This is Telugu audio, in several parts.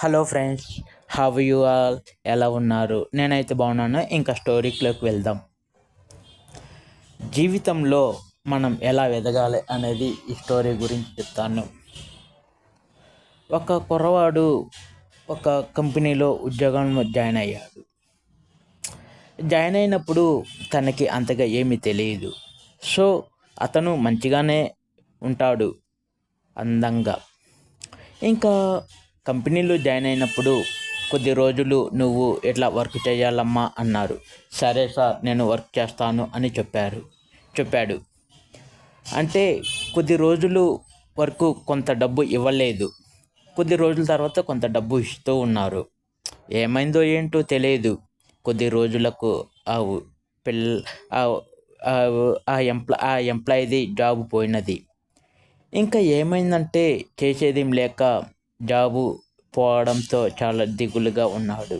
Hello friends, have you all? ఎలా ఉన్నారు? నేనైతే బాగున్నాను. ఇంకా స్టోరీలోకి వెళ్దాం. జీవితంలో మనం ఎలా ఎదగాలి అనేది ఈ స్టోరీ గురించి చెప్తాను. ఒక కుర్రవాడు ఒక కంపెనీలో ఉద్యోగం జాయిన్ అయ్యాడు. జాయిన్ అయినప్పుడు తనకి అంతగా ఏమీ తెలియదు. సో అతను మంచిగానే ఉంటాడు, అందంగా. ఇంకా కంపెనీలో జాయిన్ అయినప్పుడు కొద్ది రోజులు నువ్వు ఇట్లా వర్క్ చేయాలమ్మా అన్నారు. సరే సార్, నేను వర్క్ చేస్తాను అని చెప్పాడు. అంటే కొద్ది రోజులు వరకు కొంత డబ్బు ఇవ్వలేదు. కొద్ది రోజుల తర్వాత కొంత డబ్బు ఇస్తూ ఉన్నారు. ఏమైందో ఏంటో తెలియదు. కొద్ది రోజులకు ఆ పిల్ల ఆ ఎంప్లాయీది జాబ్ పోయినది. ఇంకా ఏమైందంటే చేసేదేం లేక జాబు పోవడంతో చాలా దిగులుగా ఉన్నాడు.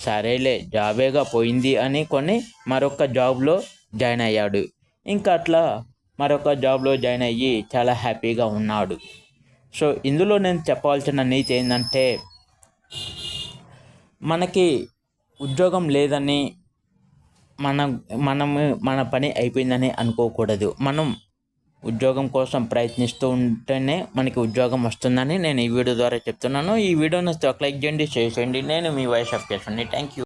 సరేలే, జాబేగా పోయింది అని మరొక జాబ్లో జాయిన్ అయ్యాడు. ఇంకా అట్లా మరొక జాబ్లో జాయిన్ అయ్యి చాలా హ్యాపీగా ఉన్నాడు. సో ఇందులో నేను చెప్పవలసిన నీతి ఏంటంటే, మనకి ఉద్యోగం లేదని మన పని అయిపోయిందని అనుకోకూడదు. మనం ఉద్యోగం కోసం ప్రయత్నిస్తూ ఉంటేనే మనకి ఉద్యోగం వస్తుందని నేను ఈ వీడియో ద్వారా చెప్తున్నాను. ఈ వీడియోని ఒక లైక్ చేయండి, షేర్ చేయండి. నేను మీ వాయిస్ ఆఫ్ కేశవని. Thank you.